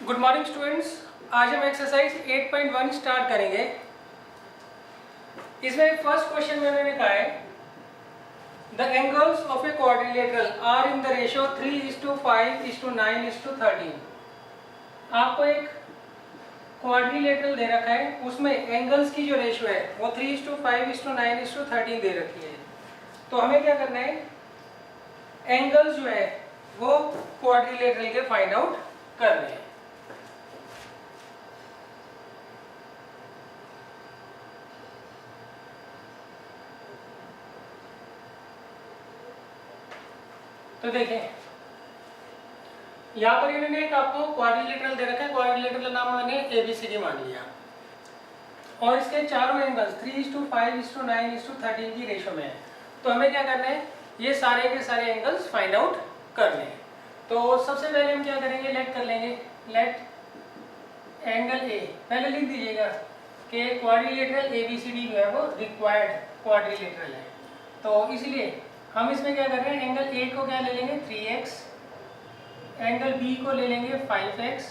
Good morning students. आज हम exercise 8.1 start करेंगे। इसमें फर्स्ट क्वेश्चन में उन्होंने कहा है the angles of a quadrilateral are in the ratio 3:5:9:13। आपको एक क्वाड्रिलेटरल दे रखा है, उसमें एंगल्स की जो रेशियो है वो 3:5:9:13 दे रखी है। तो हमें क्या करना है, एंगल्स जो है वो क्वाड्रिलेटरल के फाइंड आउट करने हैं। तो देखें, यहाँ पर इन्होंने एक आपको क्वाड्रिलेटरल दे रखा है। क्वाड्रिलेटरल नाम मैंने ABCD मान लिया और इसके चारों एंगल्स 3:5:9:13 की रेशो में है। तो हमें क्या करना है, ये सारे के सारे एंगल्स फाइंड आउट करने हैं। तो सबसे पहले हम क्या करेंगे, लेट कर लेंगे। लेट एंगल A, पहले लिख दीजिएगा कि क्वाड्रिलेटरल ABCD जो है वो रिक्वायर्ड क्वाड्रिलेटरल है। तो इसलिए हम इसमें क्या कर रहे हैं, एंगल A को क्या ले लेंगे 3x, एंगल B को ले लेंगे 5x,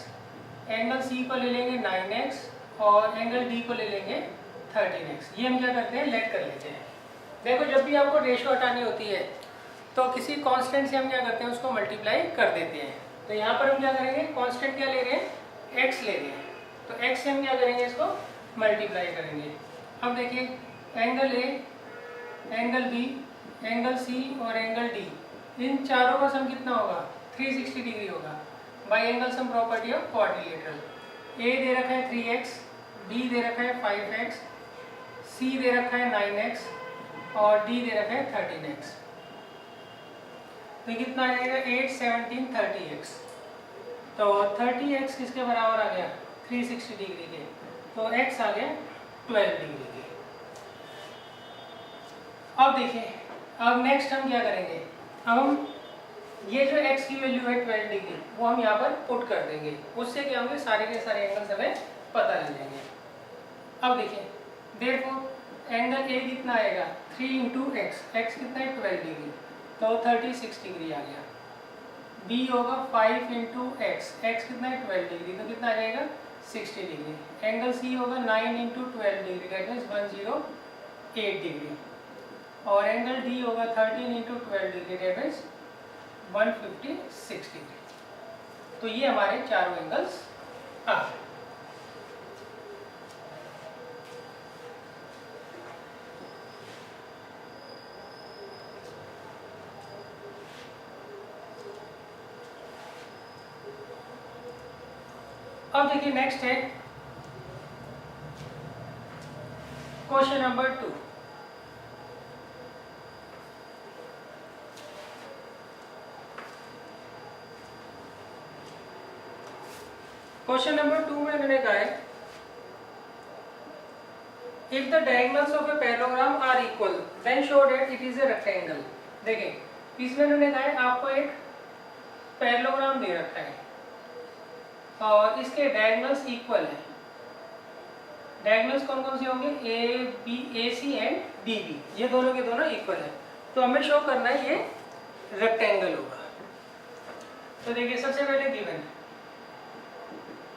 एंगल C को ले लेंगे 9x और एंगल D को ले लेंगे 13x। ये हम क्या करते हैं, लेट कर लेते हैं। देखो, जब भी आपको रेशो हटानी होती है तो किसी कांस्टेंट से हम क्या करते हैं, उसको मल्टीप्लाई कर देते हैं। तो यहाँ पर हम क्या करेंगे, कांस्टेंट क्या ले रहे हैं, x ले रहे हैं। तो x से हम क्या करेंगे, इसको मल्टीप्लाई करेंगे। अब देखिए, angle A, angle B, angle C और एंगल D, इन चारों का सम कितना होगा, 360 डिग्री होगा bye angle sum property of quadrilateral. A दे रखा है 3x, B दे रखा है 5x, C दे रखा है 9x और D दे रखा है 13x। तो कितना आ जाएगा, 8, 17, 30x। तो 30x किसके बराबर आ गया, 360 डिग्री के। तो x आ गया 12 डिग्री के। अब देखिए, अब नेक्स्ट हम क्या करेंगे, अब हम ये जो x की वैल्यू है 12 डिग्री वो हम यहाँ पर पुट कर देंगे। उससे क्या होंगे, सारे के सारे एंगल्स हमें पता लग जाएंगे। अब देखिए, देयरफॉर एंगल A कितना आएगा, 3 × x, x कितना है 12 डिग्री, तो 36 डिग्री आ गया। B होगा 5 × x, x कितना है 12 डिग्री, तो कितना आ जाएगा 60 डिग्री। एंगल C होगा 9 × 12 डिग्री, दैट मीन्स 108 डिग्री। और एंगल D होगा 13 × 12 डिग्री, दैट मीन्स 156 डिग्री। तो ये हमारे चारों एंगल्स आ गए। अब देखिए, नेक्स्ट है क्वेश्चन नंबर 2। क्वेश्चन नंबर 2 में मैंने कहा है if the diagonals of a parallelogram are equal then show that it is a rectangle. देखें, इसमें मैंने कहा है आपको एक पैरेललोग्राम दे रखा है और इसके डायगोनल्स इक्वल है। डायगोनल्स कौन कौन से होंगे, AC एंड DB, ये दोनों के दोनों इक्वल है। तो हमें शो करना है ये रेक्टेंगल होगा। तो देखिए, सबसे पहले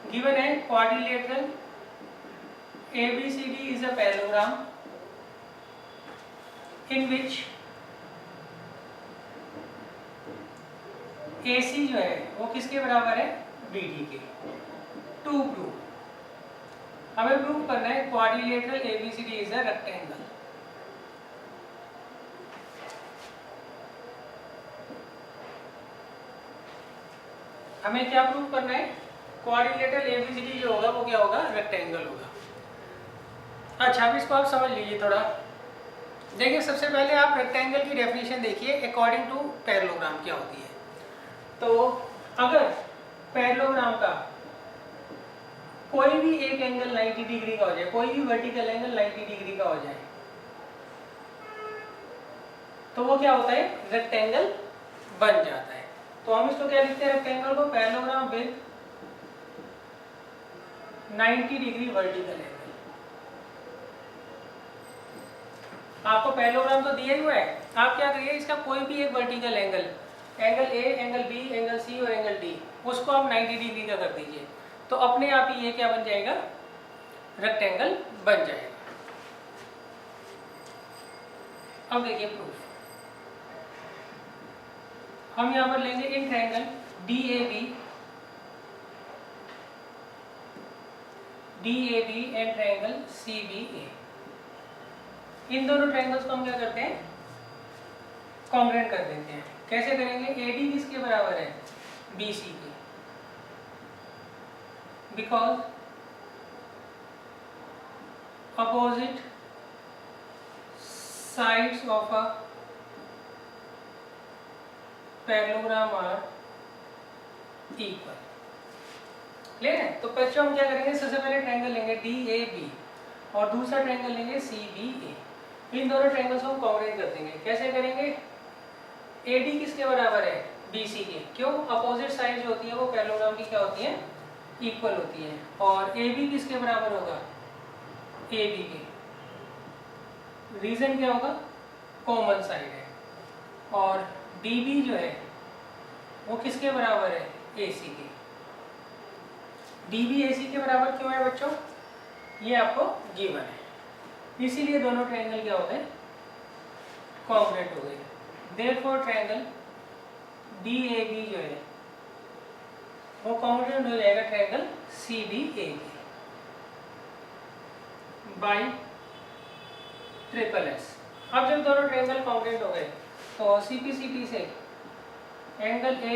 गिवन है quadrilateral ABCD is a parallelogram in which AC जो है वो किसके बराबर है, BD के। टू प्रूव, हमें प्रूव करना है quadrilateral ABCD is a rectangle. हमें क्या प्रूव करना है, क्वाड्रिलेटरल ABCD जो होगा वो क्या होगा, रेक्टेंगल होगा। अच्छा, अब इसको आप समझ लीजिए थोड़ा। देखिए, सबसे पहले आप रेक्टेंगल की डेफिनेशन देखिए अकॉर्डिंग टू पैरेललोग्राम क्या होती है। तो अगर पैरेललोग्राम का कोई भी एक एंगल 90 डिग्री का हो जाए, कोई भी वर्टिकल एंगल 90 डिग्री का हो जाए, तो वो क्या होता है, रेक्टेंगल बन जाता है। तो हम इसको क्या लिखते हैं, रेक्टेंगल को parallelogram with 90 degree vertical angle. आपको पैरेललोग्राम तो दिया ही हुआ है, आप क्या करिए, इसका कोई भी एक vertical angle, angle A, angle B, angle C और एंगल D, उसको आप 90 डिग्री का कर दीजिए। तो अपने आप ही ये क्या बन जाएगा, रेक्टेंगल बन जाएगा। अब देखिए प्रूफ, हम यहां पर लेंगे in triangle DAB and triangle CBA। इन दोनों ट्रायंगल्स को हम क्या करते हैं, कॉन्ग्रुएंट कर देते हैं। कैसे करेंगे, AD किसके बराबर है, BC के, because opposite sides of a parallelogram are equal. Clear है। तो बच्चों हम क्या करेंगे, सबसे पहले ट्रायंगल लेंगे DAB और दूसरा ट्रायंगल लेंगे CBA। इन दोनों ट्रायंगल्स को हम कॉन्ग्रुएंट कर देंगे। कैसे करेंगे, AD किसके बराबर है, BC के, क्यों, अपोजिट साइड जो होती है वो पैरेललोग्राम की क्या होती है, इक्वल होती है। और AB किसके बराबर होगा, AB के, रीजन क्या होगा, कॉमन साइड है। और DB जो है वो किसके बराबर है, AC के। DB AC के बराबर क्यों है बच्चों, ये आपको गिवन है, इसीलिए दोनों ट्रायंगल क्या हो गए, कॉन्ग्रुएंट हो गए। देयरफॉर ट्रायंगल DAB जो है वो कॉन्ग्रुएंट हो जाएगा ट्रायंगल CBA के बाई SSS। अब जब दोनों ट्रायंगल कॉन्ग्रुएंट हो गए तो CPCT से एंगल A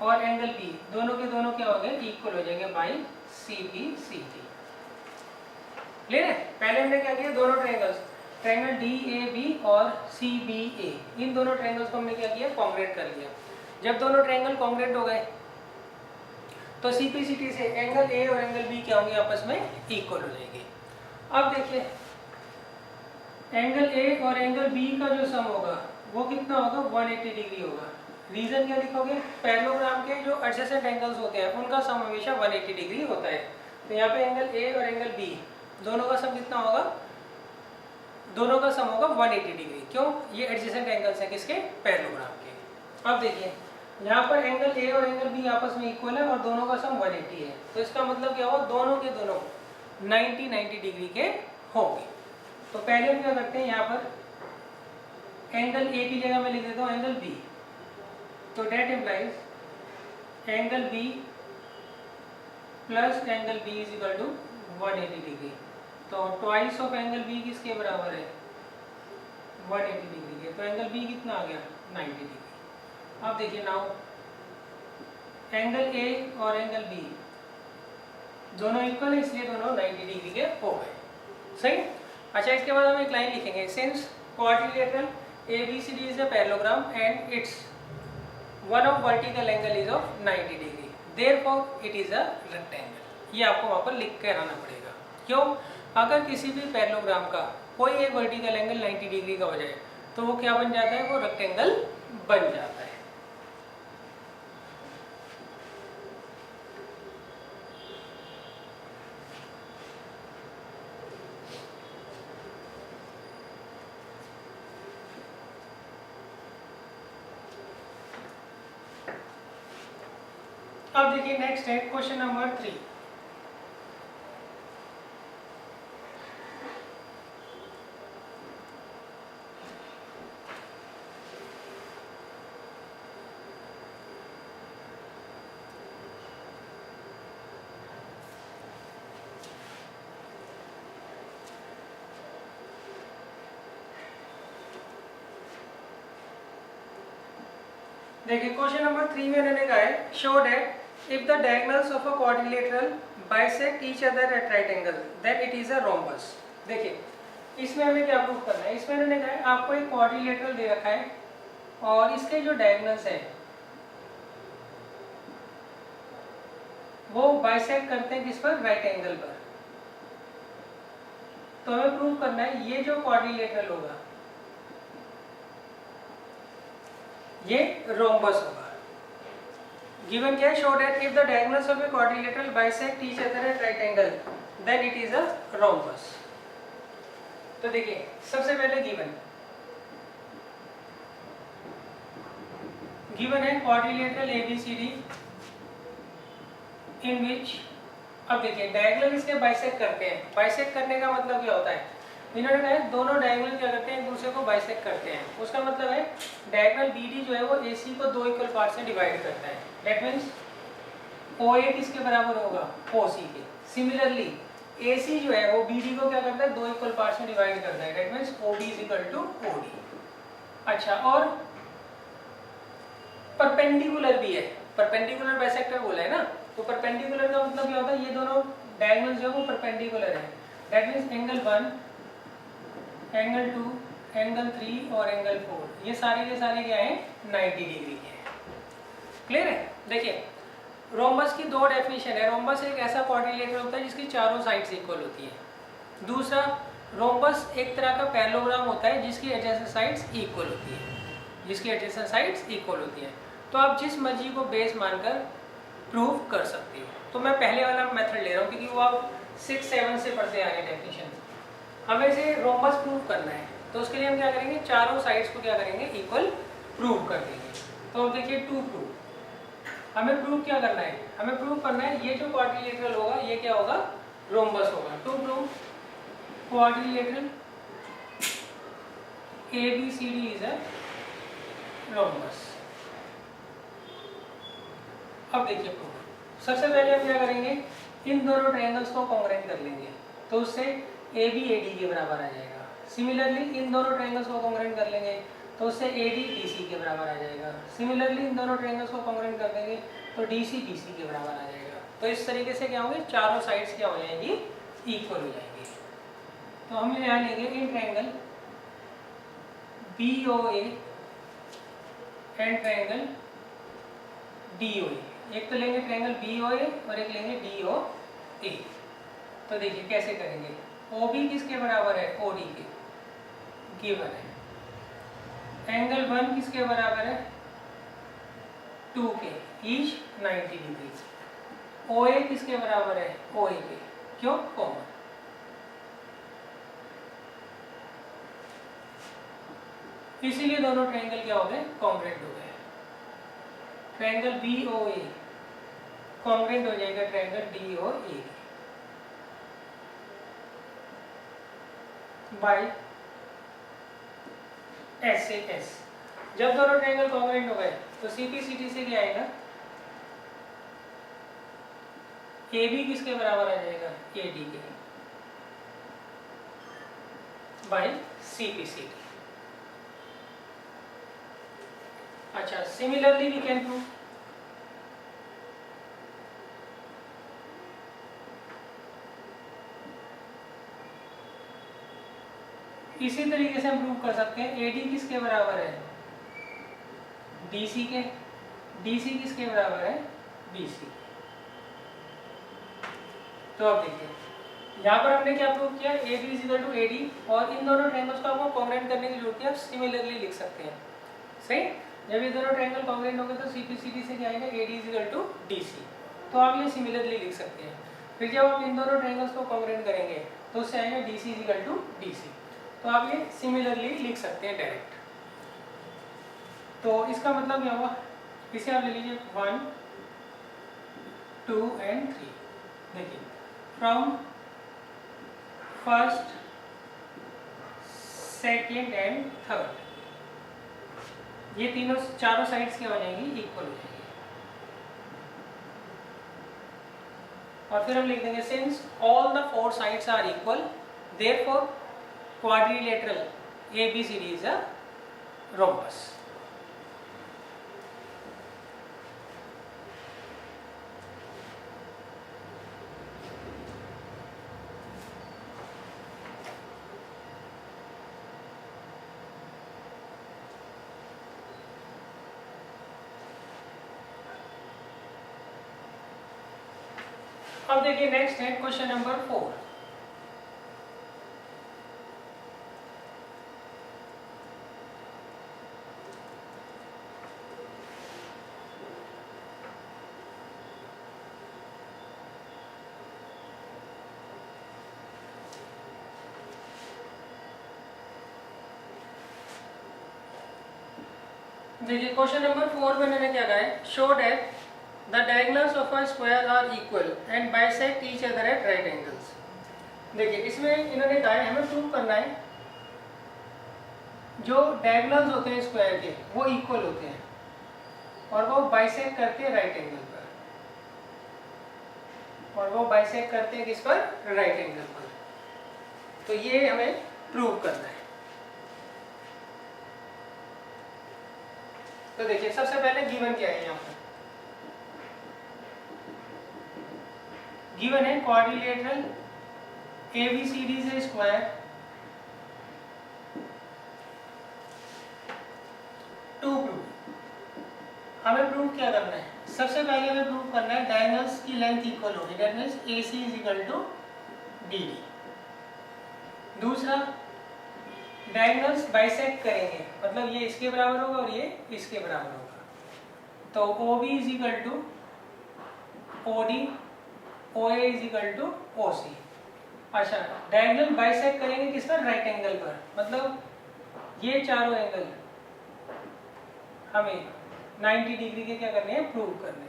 और एंगल B दोनों के दोनों क्या हो गए, इक्वल हो जाएंगे बाई CPCT। क्लियर है। पहले हमने क्या किया, दोनों ट्रायंगल्स, ट्रायंगल DAB और CBA, इन दोनों ट्रायंगल्स को हमने क्या किया, कॉन्ग्रुएंट कर लिया। जब दोनों ट्रायंगल कॉन्ग्रुएंट हो गए तो CPCT से एंगल A और एंगल B क्या होंगे, आपस में इक्वल हो जाएंगे। अब देखिए एंगल A और एंगल B का जो सम होगा वो कितना होगा, 180 डिग्री होगा। रीजन क्या लिखोगे, पैरेललोग्राम के जो एडजेसेंट एंगल्स होते हैं उनका सम हमेशा 180 डिग्री होता है। तो यहाँ पे एंगल A और एंगल B दोनों का सम कितना होगा, दोनों का सम होगा 180 डिग्री। क्यों, ये एडजेसेंट एंगल्स हैं किसके, पैरेललोग्राम के। अब देखिए यहाँ पर एंगल A और एंगल B आपस में इक्वल है और दोनों का सम 180 है। तो इसका मतलब क्या हुआ, दोनों के दोनों 90 डिग्री के होंगे। तो पहले हम क्या करते हैं, यहाँ पर एंगल A की जगह मैं लिख देता हूँ एंगल B। तो that implies angle B plus angle B is equal to 180 degree. तो ट्वाइस ऑफ एंगल B किसके बराबर है, 180 डिग्री के। तो एंगल B कितना आ गया, 90 डिग्री। अब देखिए नाउ एंगल A और एंगल B दोनों इक्वल है, इसलिए दोनों 90 डिग्री के हो गए। सही। अच्छा, इसके बाद हम एक लाइन लिखेंगे, since quadrilateral ABCD is a parallelogram and it's one of vertical angle is of 90 degree, therefore it is a rectangle. ये आपको वहां पर लिख कर आना पड़ेगा। क्यों, अगर किसी भी पैरेललोग्राम का कोई एक वर्टिकल एंगल 90 डिग्री का हो जाए तो वो क्या बन जाता है, वो रेक्टेंगल बन जाता है। अब देखिए नेक्स्ट है क्वेश्चन नंबर 3। देखिए क्वेश्चन नंबर 3 में इन्होंने कहा है, show that if the diagonals of a quadrilateral bisect each other at right angle then it is a rhombus। देखिए इसमें हमें क्या प्रूव करना है, इसमें इन्होंने कहा है आपको एक क्वाड्रिलेटरल दे रखा है और इसके जो डायगोनल्स हैं वो बाइसेक्ट करते हैं किस पर, राइट एंगल पर। तो हमें प्रूव करना है ये जो क्वाड्रिलेटरल होगा ये रोम्बस होगा। गिवन क्या है, show that if the diagonals of a quadrilateral bisect each other at right angle then it is a rhombus. तो देखिए सबसे पहले गिवन है क्वाड्रिलेटरल ABCD इन विच, अब देखिए डायगोनल इसके बाइसेक्ट करते हैं। बाइसेक्ट करने का मतलब क्या होता है, इन्होंने कहा है दोनों डायगोनल क्या करते हैं, एक दूसरे को बाइसेक्ट करते हैं। उसका मतलब है डायगोनल BD जो है वो AC को दो इक्वल पार्ट से डिवाइड करता है। दैट मीन्स OA किसके बराबर होगा, OC के। सिमिलरली AC जो है वो BD को क्या करता है, दो इक्वल पार्ट्स में डिवाइड करता है। That means OB is equal to OD। अच्छा, और परपेंडिकुलर भी है, परपेंडिकुलर बाइसेक्टर बोला है ना, तो परपेंडिकुलर का मतलब क्या होता है, ये दोनों डायगोनल जो है वो परपेंडिकुलर है। That means angle 1, angle 2, angle 3 और एंगल 4 ये सारे के सारे क्या है, 90 डिग्री के हैं। क्लियर है। देखिए रोम्बस की दो डेफिनेशन है। रोम्बस एक ऐसा क्वाड्रिलेटरल होता है जिसकी चारों साइड्स इक्वल होती हैं। दूसरा, रोम्बस एक तरह का पैरेललोग्राम होता है जिसकी एडजेसेंट साइड्स इक्वल होती है, जिसकी एडजेसेंट साइड्स इक्वल होती हैं। तो आप जिस मर्जी को बेस मानकर प्रूव कर सकते हो। तो मैं पहले वाला मेथड ले रहा हूँ क्योंकि वो आप 6-7 से पढ़ते आए डेफिनेशन। हमें से रोम्बस प्रूव करना है, तो उसके लिए हम क्या करेंगे, चारों साइड्स को क्या करेंगे, इक्वल प्रूव कर देंगे। तो अब देखिए टू प्रूव, हमें प्रूव क्या करना है, हमें प्रूव करना है ये जो क्वाड्रिलेटरल होगा ये क्या होगा, रोम्बस होगा। To prove quadrilateral ABCD is a rhombus. अब देखिए प्रूफ, सबसे पहले हम क्या करेंगे, इन दोनों ट्रायंगल्स को कॉन्ग्रुएंट कर लेंगे, तो उससे AB AD के बराबर आ जाएगा। सिमिलरली इन दोनों ट्रायंगल्स को कॉन्ग्रुएंट कर लेंगे तो उससे AD DC के बराबर आ जाएगा। सिमिलरली इन दोनों ट्रायंगल्स को कॉन्ग्रुएंट कर देंगे तो DC BC के बराबर आ जाएगा। तो इस तरीके से क्या होंगे, चारों साइड्स क्या हो जाएंगी, इक्वल हो जाएंगी। तो हम यहाँ लेंगे in triangle BOA and triangle DOA। एक तो लेंगे ट्रायंगल BOA और एक लेंगे DOA। तो देखिए कैसे करेंगे, OB किसके बराबर है, OD के, गिवन है। एंगल 1 किसके बराबर है, 2 के, ईच 90 डिग्री। OA किसके बराबर है, OA के, क्यों, कॉमन। इसीलिए दोनों ट्रायंगल क्या हो गए, कॉन्ग्रुएंट हो गए। ट्रायंगल BOA कॉन्ग्रुएंट हो जाएगा ट्रायंगल DOA बाय SAS। जब दोनों ट्रायंगल कॉन्ग्रुएंट हो गए तो CPCD से क्या आएगा, AB किसके बराबर आ जाएगा, AD के, बाय CPCD। अच्छा, सिमिलरली वी कैन प्रूव, इसी तरीके से हम प्रूव कर सकते हैं AD किसके बराबर है, BC के, DC किसके बराबर है, BC। तो अब देखिए यहाँ पर हमने क्या प्रूव किया, AB is equal to AD, और इन दोनों ट्रायंगल्स को आपको कॉन्ग्रुएंट करने की जरूरत है, आप सिमिलरली लिख सकते हैं। सही, जब ये दोनों ट्रायंगल कॉन्ग्रुएंट होंगे तो CPCD से क्या आएगा, AD is equal to DC। तो आप ये सिमिलरली लिख सकते हैं। फिर जब आप इन दोनों ट्रायंगल्स को कॉन्ग्रुएंट करेंगे तो उससे आएगा DC is equal to DC। तो आप ये सिमिलरली लिख सकते हैं डायरेक्ट। तो इसका मतलब क्या हुआ, इसे आप ले लीजिए 1, 2 and 3। देखिए from first, second and third, ये तीनों चारों साइड्स क्या हो जाएंगी, इक्वल हो जाएंगी। और फिर हम लिख देंगे since all the 4 sides are equal therefore quadrilateral ABCD is a rhombus. अब देखिए नेक्स्ट है क्वेश्चन नंबर 4। देखिए क्वेश्चन नंबर 4 में मैंने क्या कहा है, show that the diagonals of a square are equal and bisect each other at right angles. देखिए इसमें इन्होंने कहा है हमें प्रूव करना है जो डायगोनल्स होते हैं स्क्वायर के वो इक्वल होते हैं और वो बाइसेक्ट करते हैं राइट एंगल पर, और वो बाइसेक्ट करते हैं किस पर? राइट एंगल पर। तो ये हमें प्रूव करना है। तो देखिए सबसे पहले गिवन क्या है यहाँ पर? गिवन है क्वाड्रिलेटरल ABCD से स्क्वायर टू प्रूव। हमें प्रूव क्या करना है? सबसे पहले हमें प्रूव करना है डायगोनल्स की लेंथ इक्वल होगी, that means AC is equal to BD। दूसरा डायगोनल्स बाइसेक्ट करेंगे, मतलब ये इसके बराबर होगा और ये इसके बराबर होगा, तो OB is equal to OD, OA is equal to OC। अच्छा, डायगोनल बाइसेक्ट करेंगे किस पर? राइट एंगल पर, मतलब ये चारों एंगल हमें 90 डिग्री के क्या करने हैं? प्रूव करने हैं।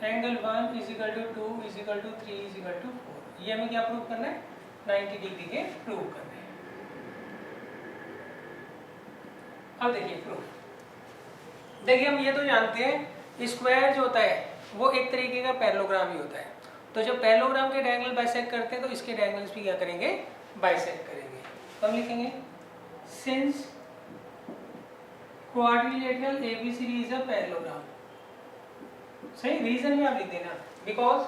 Angle 1 is equal to 2 is equal to 3 is equal to 4, ये हमें क्या प्रूव करना है? 90 डिग्री के प्रूव करने हैं। अब देखिए प्रूफ। देखिए हम ये तो जानते हैं स्क्वायर जो होता है वो एक तरीके का पैरेललोग्राम ही होता है, तो जब पैरेललोग्राम के डायगोनल बाइसेक्ट करते हैं तो इसके डायगोनल्स भी क्या करेंगे? बाइसेक्ट करेंगे। तो हम लिखेंगे since quadrilateral ABCD is a parallelogram. सही, रीजन भी आप लिख देना, because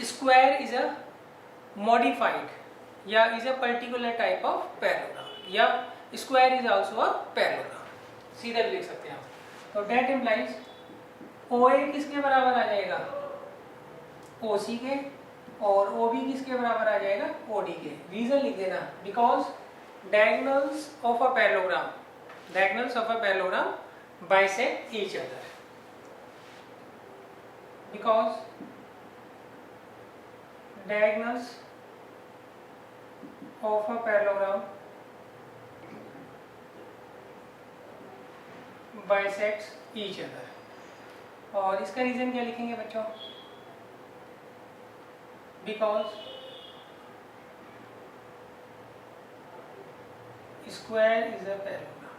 square is a modified या is a particular type of parallelogram, या square is also a parallelogram, सीधा भी लिख सकते हैं आप। तो दैट इम्प्लाइज OA किसके बराबर आ जाएगा? OC के, और OB किसके बराबर आ जाएगा? OD के। रीजन लिख देना, because diagonals of a parallelogram bisect each other, because diagonals of a parallelogram bisects each other। और इसका रीजन क्या लिखेंगे बच्चों? because square is a parallelogram।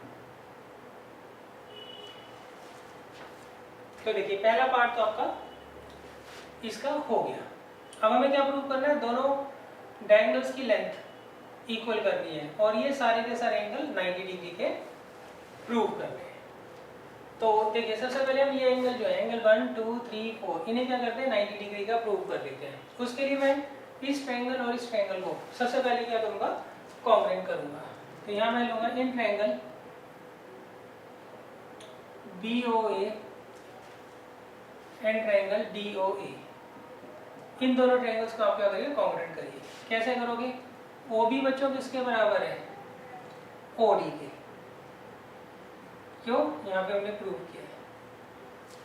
तो देखिए पहला पार्ट तो आपका इसका हो गया। अब हमें क्या प्रूव करना है? दोनों डायगोनल्स की लेंथ इक्वल करनी है और ये सारे के सारे एंगल 90 डिग्री के प्रूव करने हैं। तो देखिए सबसे पहले हम ये एंगल जो है एंगल 1 2 3 4 इन्हें क्या करते हैं? 90 डिग्री का प्रूव कर लेते हैं। उसके लिए मैं इस ट्रायंगल और इस ट्रायंगल को सबसे पहले क्या करूँगा? कॉन्ग्रुएंट करूँगा। तो यहाँ मैं लूँगा in triangle BOA and triangle DOA, इन दोनों ट्रायंगल्स को आप क्या करिए? कॉन्ग्रुएंट करिए। कैसे करोगे? OB बच्चों किसके बराबर है? OD के। क्यों? यहाँ पे हमने प्रूव किया है।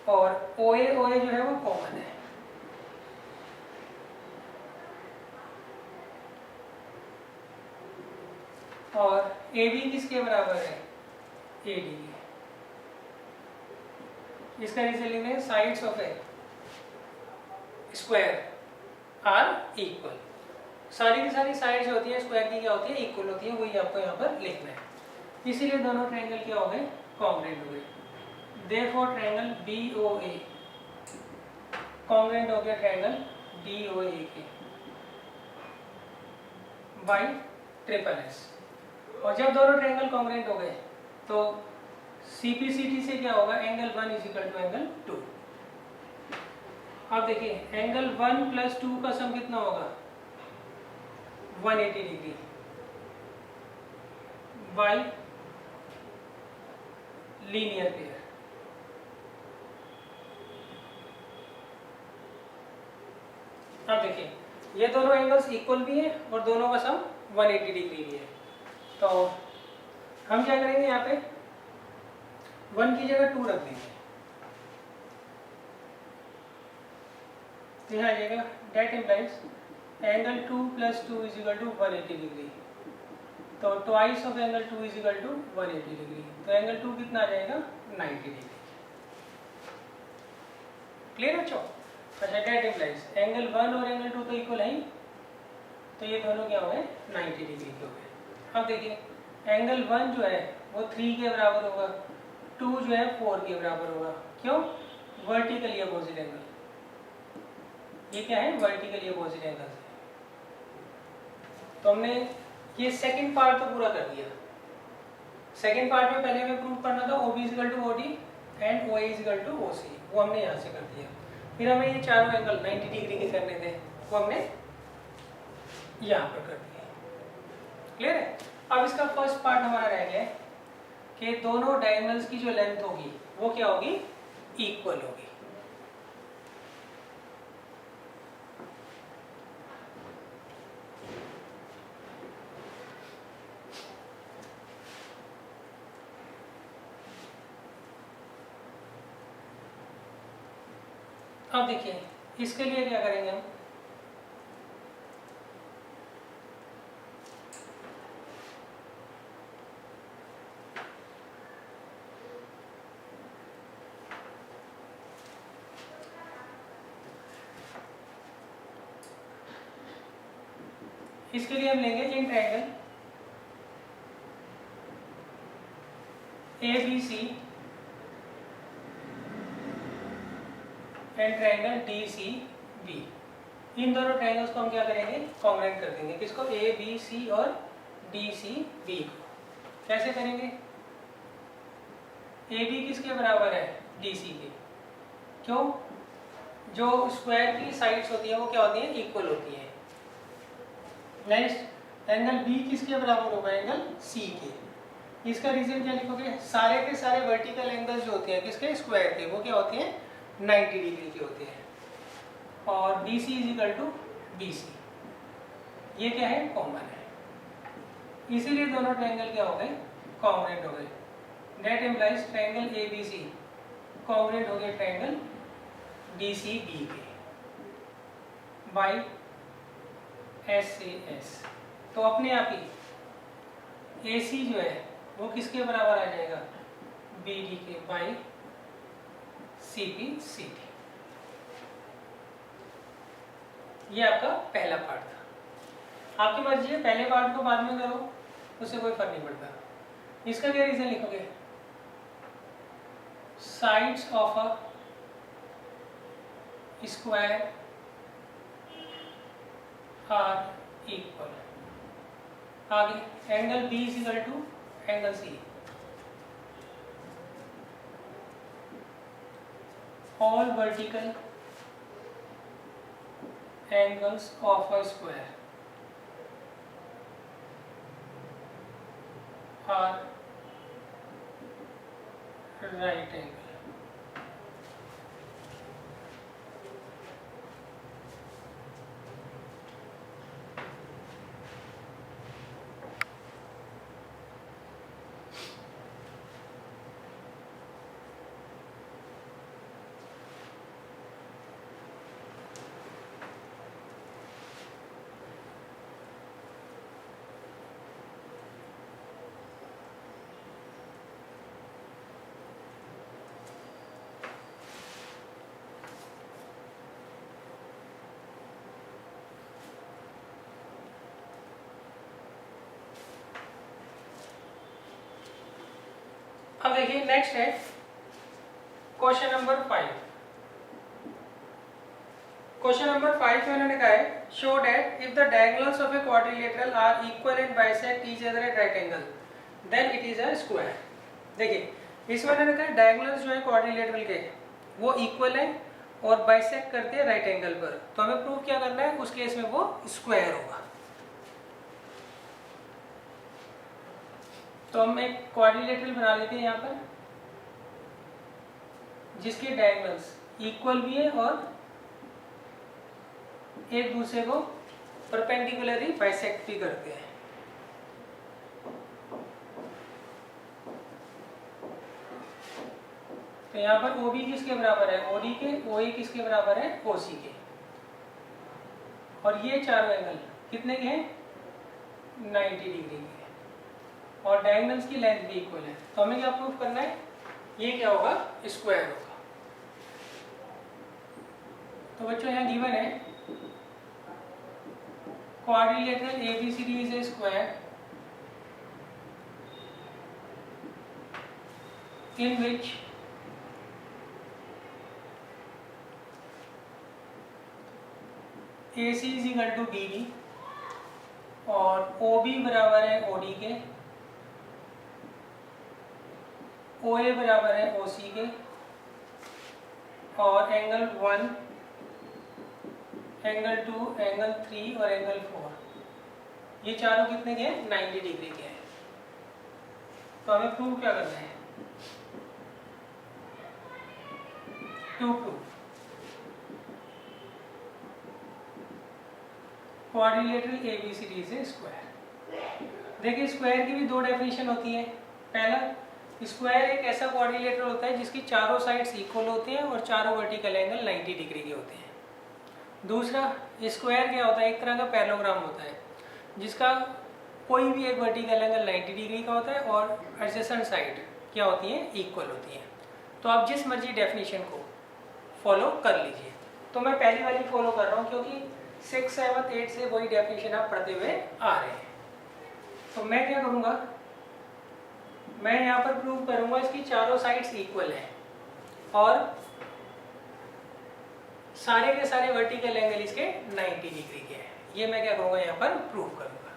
और OA जो है वो कॉमन है, और AB किसके बराबर है? AD के। इसका रीजन लिखते हैं sides of a square are equal. सारी की सारी साइड्स होती है स्क्वायर की क्या होती है? इक्वल होती है, वही आपको यहाँ पर लिखना है। इसीलिए दोनों ट्रायंगल क्या हो गए? कॉन्ग्रुएंट हो गए। देयरफॉर ट्रायंगल BOA कॉन्ग्रुएंट हो गया ट्रायंगल DOA के बाई ट्रिपल S। और जब दोनों ट्रायंगल कॉन्ग्रुएंट हो गए तो CPCT से क्या होगा? Angle 1 is equal to angle 2। अब देखिए एंगल 1 प्लस 2 का सम कितना होगा? 180 डिग्री बाई लीनियर पेयर। अब देखिए ये दोनों एंगल्स इक्वल भी है और दोनों का सम 180 डिग्री भी है। तो हम क्या करेंगे? यहाँ पे 1 की जगह 2 रख देंगे, तो यहाँ आ जाएगा that implies angle 2 plus 2 is equal to 180 degree तो twice of angle 2 is equal to 180 degree. तो एंगल 2 कितना आ जाएगा 90 डिग्री। क्लियर बच्चों? अच्छा, डेट इम्प्लाइज एंगल 1 और एंगल 2 तो इक्वल है ही, तो ये दोनों क्या हो गए 90 डिग्री के हो गए। अब देखिए एंगल 1 जो है वो 3 के बराबर होगा, 2 जो है 4 के बराबर होगा। क्यों? Vertically opposite angle. ये क्या है? वर्टिकली अपोजिट एंगल है। तो हमने ये सेकंड पार्ट तो पूरा कर दिया। सेकंड पार्ट में पहले हमें प्रूव करना था OB equal to OD and OA equal to OC, वो हमने यहाँ से कर दिया। फिर हमें ये चारों एंगल 90 डिग्री के करने थे, वो हमने यहाँ पर कर दिया। क्लियर है? अब इसका फर्स्ट पार्ट हमारा रह गया कि दोनों डायगोनल्स की जो लेंथ होगी वो क्या होगी? इक्वल होगी। अब देखिए इसके लिए क्या करेंगे हम, इसके लिए हम लेंगे in triangle ABC and triangle DCB। इन दोनों ट्रायंगल्स को हम क्या करेंगे? कॉन्ग्रुएंट कर देंगे। किसको? ABC और DCB को। कैसे करेंगे? AB किसके बराबर है? DC के। क्यों? जो स्क्वायर की साइड्स होती है वो क्या होती है? इक्वल होती है। नेक्स्ट एंगल B किसके बराबर होगा? एंगल C के। इसका रीजन क्या लिखोगे? सारे के सारे वर्टिकल एंगल्स जो होते हैं किसके? स्क्वायर के, वो क्या होते हैं? 90 डिग्री के होते हैं। और BC is equal to BC, ये क्या है? कॉमन है। इसीलिए दोनों ट्रायंगल क्या हो गए? कॉन्ग्रुएंट हो गए। That implies triangle ABC congruent हो गए ट्रायंगल DCB के बाय SAS। तो अपने आप ही AC जो है वो किसके बराबर आ जाएगा? BD के बाय CPCD। ये आपका पहला पार्ट था। आपकी मर्जी है, पहले पार्ट को बाद में करो, उससे कोई फर्क नहीं पड़ता। इसका क्या रीजन लिखोगे? Sides of a square are equal. आगे angle B is equal to angle C। All vertical angles of a square are right angle। अब देखिए नेक्स्ट है क्वेश्चन नंबर 5। क्वेश्चन नंबर 5 में उन्होंने कहा है show that if the diagonals of a quadrilateral are equal and bisect each other at right angle then it is a square. देखिए इसमें उन्होंने कहा डायगोनल्स जो है क्वाड्रिलेटरल के वो इक्वल है और बाइसेक्ट करते हैं राइट एंगल पर, तो हमें प्रूव क्या करना है? उस केस में वो स्क्वायर होगा। तो हम एक क्वाड्रिलेटरल बना लेते हैं यहाँ पर जिसके डायगोनल्स इक्वल भी है और एक दूसरे को परपेंडिकुलरली बाइसेक्ट भी करते हैं। तो यहाँ पर OB किसके बराबर है? OD के। OA किसके बराबर है? OC के। और ये चारों एंगल कितने के हैं? 90 डिग्री के। और डायगोनल्स की लेंथ भी इक्वल है, तो हमें क्या प्रूफ करना है, ये क्या होगा, स्क्वायर होगा। तो बच्चों यहाँ गिवन है quadrilateral ABCD is a square in which AC is equal to BD और OB बराबर है OD के, OA बराबर है OC के, और एंगल 1, एंगल 2, एंगल 3 और एंगल 4 ये चारों कितने के हैं, 90 डिग्री के हैं। तो हमें प्रूव क्या करना है, to prove quadrilateral ABCD is a square. देखिए स्क्वायर की भी दो डेफिनेशन होती है। पहला, स्क्वायर एक ऐसा क्वाड्रिलेटरल होता है जिसकी चारों साइड्स इक्वल होते हैं और चारों वर्टिकल एंगल 90 डिग्री के होते हैं। दूसरा, स्क्वायर क्या होता है, एक तरह का पैरेललोग्राम होता है जिसका कोई भी एक वर्टिकल एंगल 90 डिग्री का होता है और एडजेसेंट साइड क्या होती है, इक्वल होती है। तो आप जिस मर्जी डेफिनेशन को फॉलो कर लीजिए। तो मैं पहली वाली फॉलो कर रहा हूँ क्योंकि 6, 7, 8 से वही डेफिनेशन आप पढ़ते हुए आ रहे हैं। तो मैं क्या करूँगा, मैं यहाँ पर प्रूव करूँगा इसकी चारों साइड्स इक्वल हैं और सारे के सारे वर्टिकल एंगल इसके 90 डिग्री के हैं। ये मैं क्या करूँगा, यहाँ पर प्रूव करूँगा।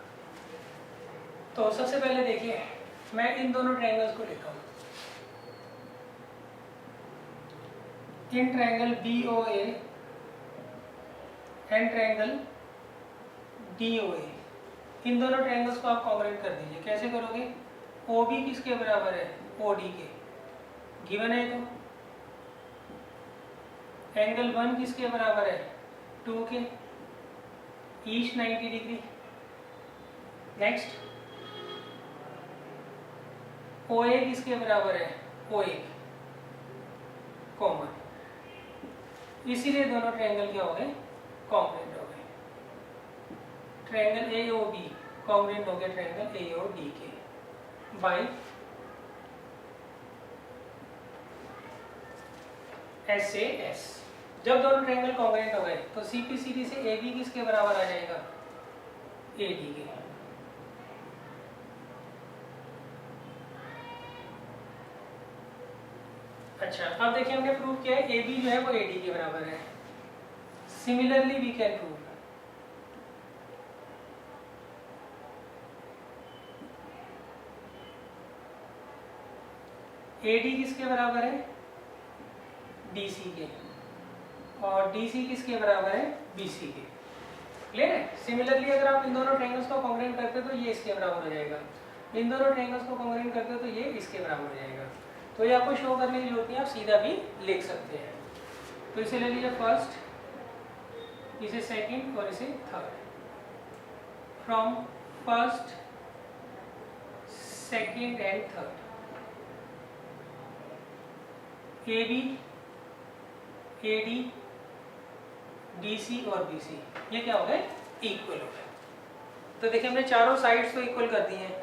तो सबसे पहले देखिए, मैं इन दोनों ट्रायंगल्स को लिखता हूँ। In triangle BOA and triangle DOA, इन दोनों ट्रायंगल्स को आप कॉन्ग्रुएंट कर दीजिए। कैसे करोगे, OB किसके बराबर है, OD के, गिवन है। तो एंगल 1 किसके बराबर है, 2 के, ईस्ट 90 डिग्री। नेक्स्ट, OA किसके बराबर है, OA कॉमन, इसीलिए दोनों ट्रायंगल क्या हो गए, कॉन्ग्रुएंट हो गए। ट्रायंगल AOB कॉन्ग्रुएंट हो गया ट्रायंगल AOD के बाय SAS। जब दोनों ट्रायंगल कॉन्ग्रुएंट हो गए तो CPCD से AB किसके बराबर आ जाएगा, AD के। अच्छा, अब देखिए हमने प्रूव किया है AB जो है वो AD के बराबर है। Similarly we can prove AD किसके बराबर है, DC के, और DC किसके बराबर है, BC के। क्लियर है। सिमिलरली अगर आप इन दोनों ट्रायंगल्स को कॉन्ग्रुएंट करते हो तो ये इसके बराबर हो जाएगा, इन दोनों ट्रायंगल्स को कॉन्ग्रुएंट करते हो तो ये इसके बराबर हो जाएगा। तो ये आपको शो करने की जरूरत नहीं, आप सीधा भी लिख सकते हैं। तो इसे ले लीजिए फर्स्ट, इसे सेकंड और इसे third. From first, second and third, AB, AD, DC और BC ये क्या हो गए, इक्वल हो गए। तो देखिए हमने चारों साइड्स तो इक्वल कर दी हैं।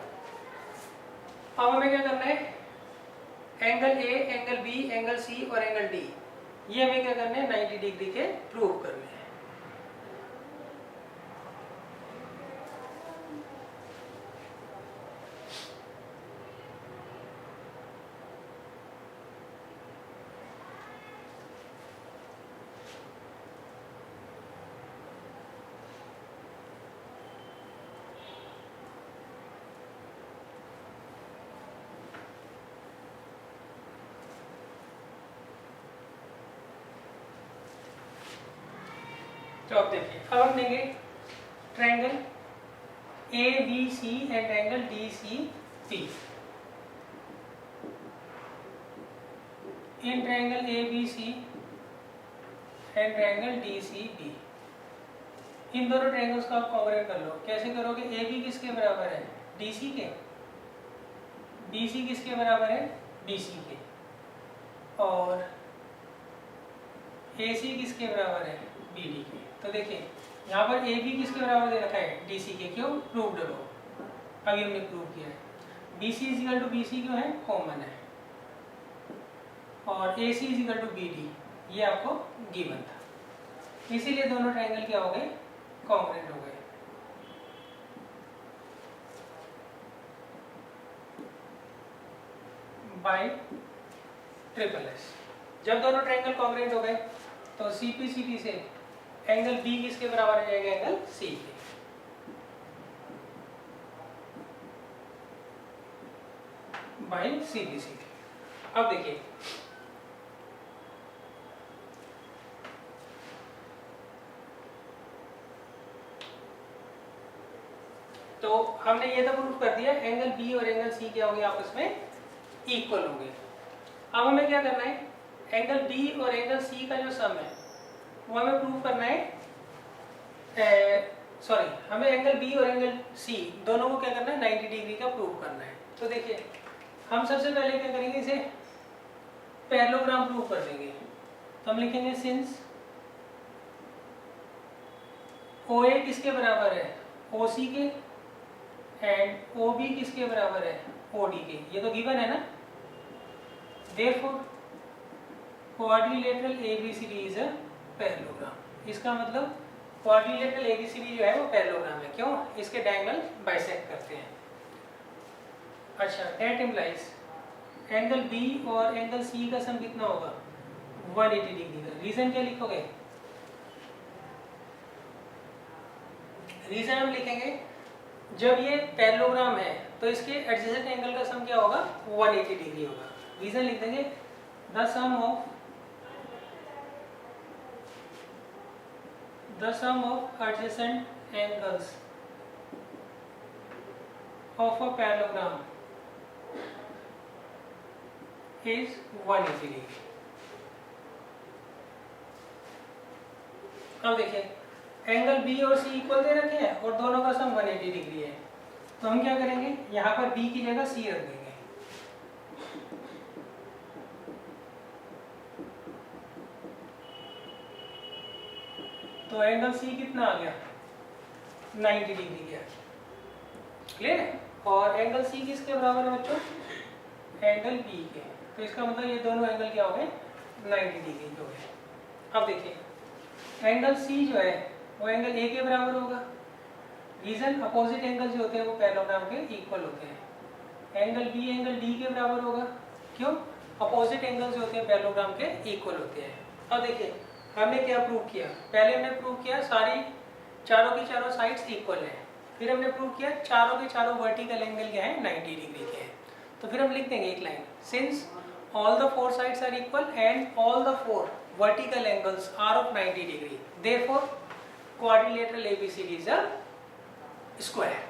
अब हमें क्या करना है, angle A, angle B, angle C और एंगल D ये हमें क्या करने हैं, 90 डिग्री के प्रूव करने हैं। तो अब देखिए, अब हम देंगे triangle ABC and triangle DCB। In triangle ABC and triangle DCB, इन दोनों ट्रायंगल्स को आप कॉन्ग्रुएंट कर लो। कैसे करोगे, AB किसके बराबर है, DC के, BC किसके बराबर है, BC के, और AC किसके बराबर है, BD के। तो देखिए यहाँ पर AB किसके बराबर दे रखा है, DC के, क्यों, प्रूव्ड लो, अभी हमने प्रूव किया है। B C is equal to B C क्यों है, कॉमन है, और A C is equal to B D ये आपको गिवन था, इसीलिए दोनों ट्रायंगल क्या हो गए, कॉन्ग्रुएंट हो गए। Bye triple S. जब दोनों ट्रायंगल कॉन्ग्रुएंट हो गए तो सीपीसीटी से एंगल बी किसके बराबर आ जाएगा, एंगल सी के। By CPCT. अब देखिए तो हमने ये तो प्रूफ कर दिया एंगल बी और एंगल सी क्या होंगे, आपस में इक्वल होंगे। अब हमें क्या करना है, एंगल बी और एंगल सी का जो सम है वो हमें प्रूफ करना है, सॉरी हमें एंगल बी और एंगल सी दोनों को क्या करना है, 90 डिग्री का प्रूफ करना है। तो देखिए हम सबसे पहले क्या करेंगे, इसे पैरेललोग्राम प्रूफ कर देंगे। तो हम लिखेंगे सिंस OA किसके बराबर है, OC के, एंड OB किसके बराबर है, OD के, ये तो गिवन है ना। Therefore quadrilateral ABCD is a parallelogram। इसका मतलब क्वाड्रिलेटरल ABCD जो है वो पैरेललोग्राम है, क्यों, इसके डायगोनल बाइसेक्ट करते हैं। अच्छा, दैट इम्प्लाइज एंगल B और एंगल C का सम कितना होगा, 180 डिग्री का। रीजन क्या लिखोगे, रीजन हम लिखेंगे जब ये पैरेललोग्राम है तो इसके एडजेसेंट एंगल का सम क्या होगा, 180 डिग्री होगा। रीजन लिख देंगे the sum of adjacent angles of a parallelogram is 180 degree. अब देखिए एंगल बी और सी इक्वल दे रखे हैं और दोनों का सम 180 डिग्री है, तो हम क्या करेंगे, यहाँ पर बी की जगह सी रख देंगे। तो एंगल सी कितना आ गया, 90 डिग्री गया, क्लियर है। और एंगल सी किसके बराबर है बच्चों, एंगल बी के। तो इसका मतलब ये दोनों एंगल क्या हो गए, 90 डिग्री के हो गए। अब देखिए एंगल सी जो है वो एंगल ए के बराबर होगा। रीजन अपोजिट एंगल जो होते हैं वो पैरेललोग्राम के इक्वल होते हैं। एंगल बी एंगल डी के बराबर होगा, क्यों, अपोजिट एंगल जो होते हैं पैरेललोग्राम के इक्वल होते हैं। अब देखिए हमने क्या प्रूव किया, पहले हमने प्रूव किया सारी चारों की चारों साइड्स इक्वल है, फिर हमने प्रूव किया चारों के चारों वर्टिकल एंगल क्या है, 90 डिग्री के हैं। तो फिर हम लिख देंगे एक line, since all the 4 sides are equal and all the 4 vertical angles are of 90 degree, therefore quadrilateral ABCD is a square।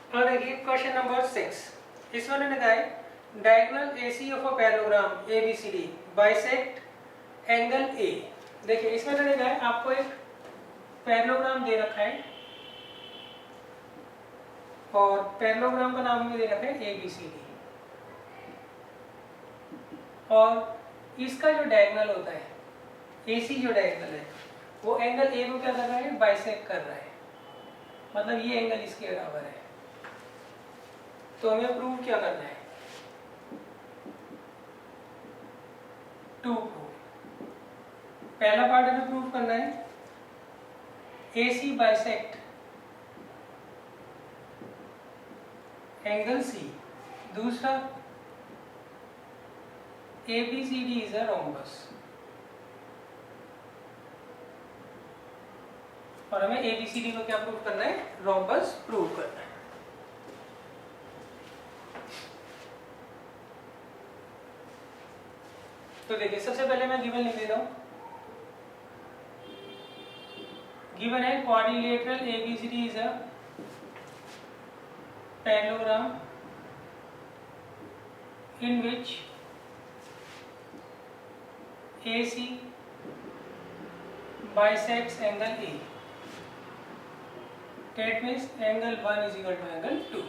और देखिए क्वेश्चन नंबर 6, इसमें उन्होंने कहा है diagonal AC of a parallelogram ABCD bisect angle A। देखिए इसमें उन्होंने कहा है आपको एक पैरेललोग्राम दे रखा है और पैरेललोग्राम का नाम हमें दे रखा है ABCD, और इसका जो डायगोनल होता है AC जो डायगोनल है वो एंगल A को क्या कर रहा है, बाइसेक्ट कर रहा है, मतलब ये एंगल इसके बराबर है। तो हमें प्रूव क्या करना है, टू प्रूव। पहला पार्ट हमें प्रूव करना है AC बाइसेक्ट एंगल C, दूसरा ABCD इज अ रोम्बस, और हमें ABCD को क्या प्रूव करना है, रोम्बस प्रूव करना है। तो देखिए सबसे पहले मैं गिवन लिख देता हूँ। गिवन है quadrilateral ABCD is a parallelogram in which AC bisects angle A. That means angle 1 is equal to angle 2.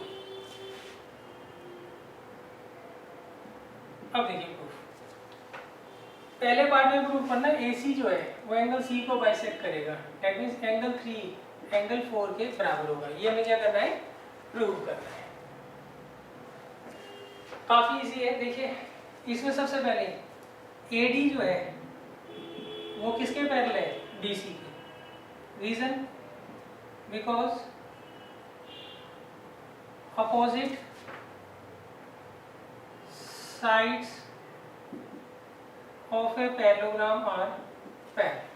अब देखिए प्रूफ। पहले पार्ट में प्रूफ करना AC जो है वो एंगल C को बाइसेक्ट करेगा। That means एंगल 3 एंगल 4 के बराबर होगा। ये हमें क्या करना है? प्रूव करना है। काफी इजी है। देखिए इसमें सबसे पहले AD जो है वो किसके पैरेलल है? BC के। Reason because opposite sides of a parallelogram are parallel.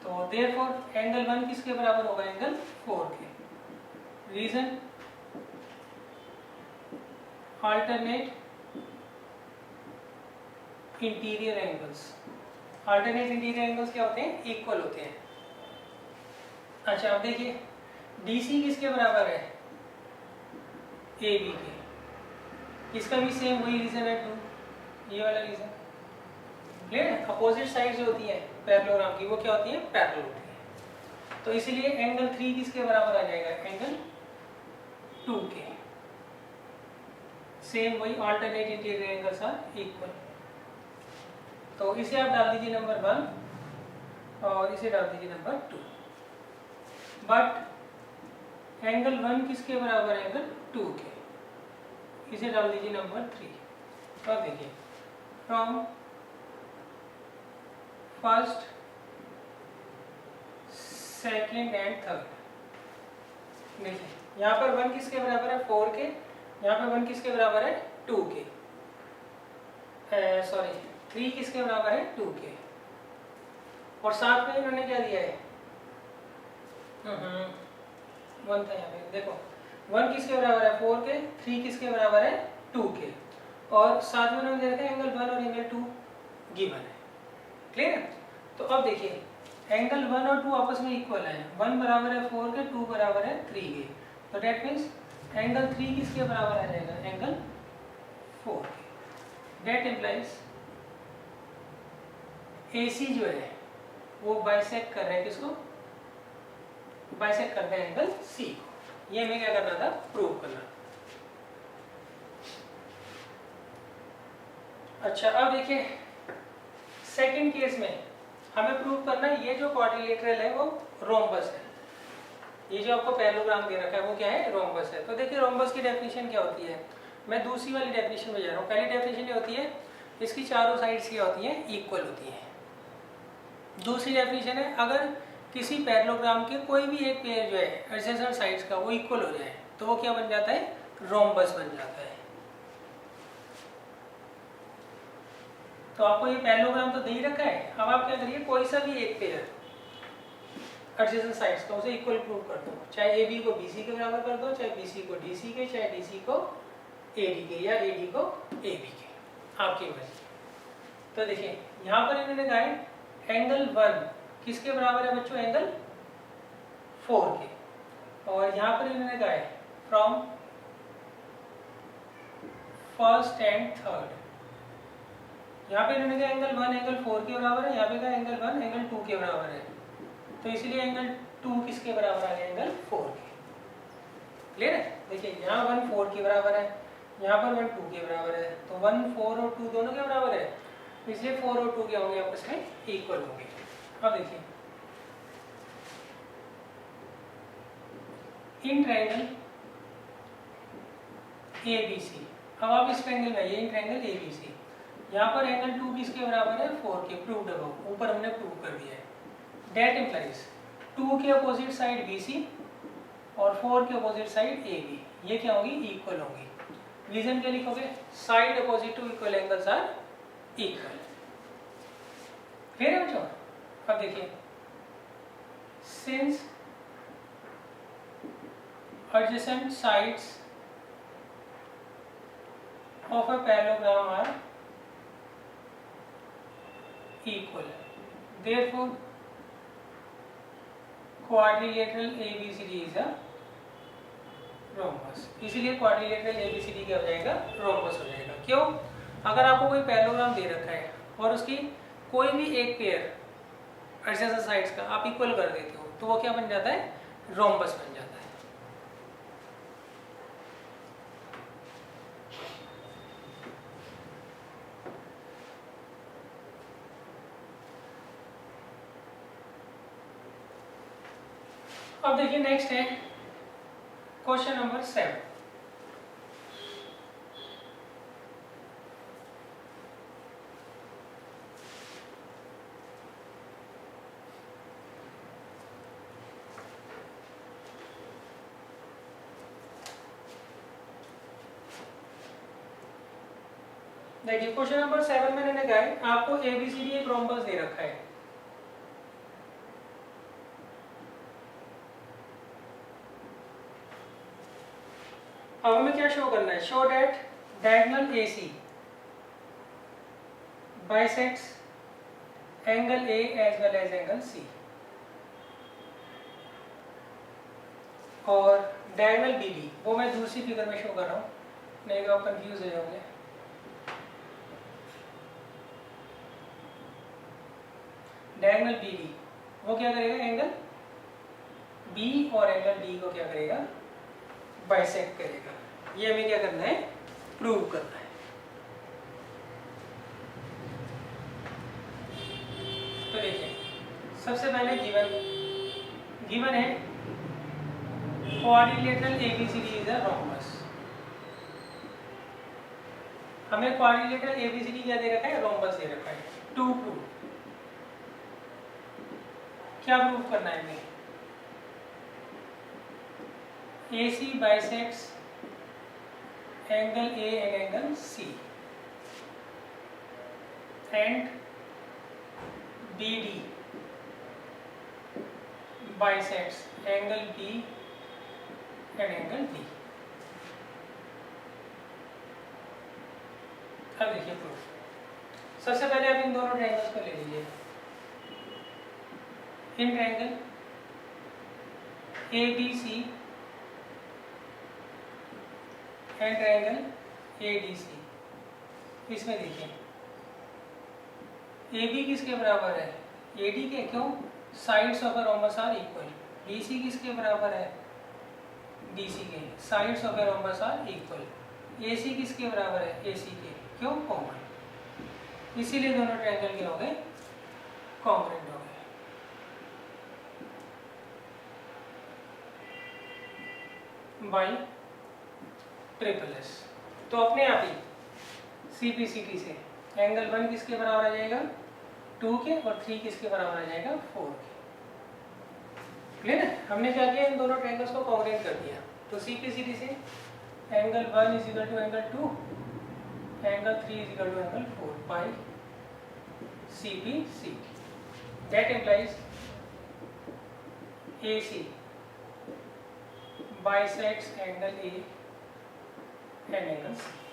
तो देयरफॉर एंगल 1 किसके बराबर होगा? एंगल 4 के। Reason alternate interior angles. Alternate interior angles क्या होते हैं? इक्वल होते हैं। अच्छा अब देखिए DC किसके बराबर है? AB के। इसका भी सेम वही रीजन है 2, ये वाला रीजन क्लियर है। अपोजिट साइड जो होती है पैरेललोग्राम की वो क्या होती है? पैरेलल होती है। तो इसीलिए एंगल 3 किसके बराबर आ जाएगा? एंगल 2 के। सेम वही alternate interior angles are equal. तो इसे आप डाल दीजिए नंबर 1 और इसे डाल दीजिए नंबर 2। बट एंगल 1 किसके बराबर है? एंगल 2 के। इसे डाल दीजिए नंबर 3। तो देखिए from first second and third. देखिए यहाँ पर 1 किसके बराबर है? 4 के। यहाँ पे 1 किसके बराबर है? 2 के। सॉरी 3 किसके बराबर है? 2 के। और साथ में इन्होंने क्या दिया है? 1 था यहाँ पे। देखो 1 किसके बराबर है? 4 के। 3 किसके बराबर है? 2 के। और साथ में उन्होंने दे रखा है एंगल 1 और एंगल 2 गिवन है। क्लियर है? तो अब देखिए एंगल 1 और 2 आपस में इक्वल है। 1 बराबर है 4 के, 2 बराबर है 3 के। तो डेट मीन्स एंगल 3 किसके बराबर आ जाएगा? एंगल 4 के। डेट इम्प्लाइज AC जो है वो बाइसेक्ट कर रहे हैं किसको? बाइसेक्ट करते हैं एंगल C को। ये हमें क्या करना था? प्रूव करना। अच्छा अब देखिए सेकंड केस में हमें प्रूव करना है ये जो क्वाड्रिलेटरल है वो रोम्बस है। ये जो आपको पैरेललोग्राम दे रखा है वो क्या है? रोम्बस है। तो देखिए रोम्बस की डेफिनेशन क्या होती है? मैं दूसरी वाली डेफिनेशन में जा रहा हूँ। पहली डेफिनेशन ये होती है इसकी चारों साइड्स क्या होती हैं? इक्वल होती हैं। दूसरी डेफिनेशन है अगर किसी पैरेललोग्राम के कोई भी एक पेयर जो है एडजेसेंट साइड्स का वो इक्वल हो जाए तो वो क्या बन जाता है? रोम्बस बन जाता है। तो आपको ये पैरेललोग्राम तो दे ही रखा है। अब आप क्या करिए कोई सा भी एक पेयर एडजेसेंट साइड्स का उसे इक्वल प्रूव कर दो। चाहे AB को BC के बराबर कर दो, चाहे BC को DC के, चाहे DC को AD के, या AD को AB के, आपकी मर्जी। तो देखिए यहाँ पर इन्होंने कहा है एंगल 1 किसके बराबर है बच्चों? एंगल 4 के। और यहाँ पर इन्होंने कहा है फ्रॉम फर्स्ट एंड थर्ड। यहाँ पे इन्होंने कहा एंगल 1 एंगल 4 के बराबर है, यहाँ पे कहा एंगल 1 एंगल 2 के बराबर है। तो इसलिए एंगल 2 किसके बराबर आ गया? एंगल 4 के। क्लियर है? देखिए यहाँ 1 4 के बराबर है, यहाँ पर 1 2 के बराबर है। तो 1 4 और 2 दोनों के बराबर है, इसलिए 4 और 2 क्या होंगे? आपस में इक्वल होंगे। अब देखिए इन ट्रायंगल ABC। अब आप इस ट्रायंगल में आइए, इन ट्रायंगल ABC। यहाँ पर एंगल 2 किसके बराबर है? 4 के। प्रूव्ड अबव, ऊपर हमने प्रूव कर दिया है। डेट इम्प्लाइज 2 के अपोजिट साइड BC और 4 के अपोजिट साइड AB, ये क्या होंगी? इक्वल होंगी। रीजन क्या लिखोगे? Side opposite to equal angles are equal. Clear है बच्चों? अब देखिए since adjacent sides of a parallelogram are equal. Therefore, quadrilateral ABCD is a rhombus. इसलिए quadrilateral ABCD क्या हो जाएगा? rhombus हो जाएगा. क्यों? अगर आपको कोई पैरेललोग्राम दे रखा है और उसकी कोई भी एक पेयर एडजेसेंट साइड्स का आप इक्वल कर देते हो तो वो क्या बन जाता है? rhombus बन जाता है. अब देखिए नेक्स्ट है क्वेश्चन नंबर 7. देखिए क्वेश्चन नंबर 7 में मैंने कहा है आपको ABCD एक रोम्बस दे रखा है. अब हमें क्या शो करना है? Show that diagonal AC bisects angle A as well as angle C और डायगोनल BD वो मैं दूसरी फिगर में शो कर रहा हूँ, नहीं तो आप कंफ्यूज हो जाओगे. डायगोनल BD वो क्या करेगा? एंगल B और एंगल D को क्या करेगा? बाइसेक्ट करेगा. ये हमें क्या करना है? प्रूव करना है. तो देखिए सबसे पहले गिवन है quadrilateral ABCD is a rhombus. हमें क्वाड्रिलेटरल ABCD क्या दे रखा है? रोम्बस दे रखा है. टू प्रूव क्या प्रूव करना है हमें? AC bisects angle A and angle C and BD bisects angle B and angle D. अब देखिए प्रूफ. सबसे पहले आप इन दोनों ट्रायंगल्स को ले लीजिए. In triangle ABC and triangle ADC. इसमें देखिए AB किसके बराबर है? AD के. क्यों? Sides of a rhombus are equal. BC किसके बराबर है? DC के. Sides of a rhombus are equal. AC किसके बराबर है? AC के. क्यों? कॉमन. इसीलिए दोनों ट्रायंगल क्या हो गए? कॉन्ग्रुएंट हो गए. By triple S. तो अपने आप ही CPCT से एंगल 1 किसके बराबर आ जाएगा? 2 के. और 3 किसके बराबर आ जाएगा? 4 के. क्लियर है? हमने क्या किया? इन दोनों ट्रायंगल्स को कॉन्ग्रुएंट कर दिया. तो CPCT से angle 1 is equal to angle 2, angle 3 is equal to angle 4 by CPCT. That implies AC bisects angle A and angle C.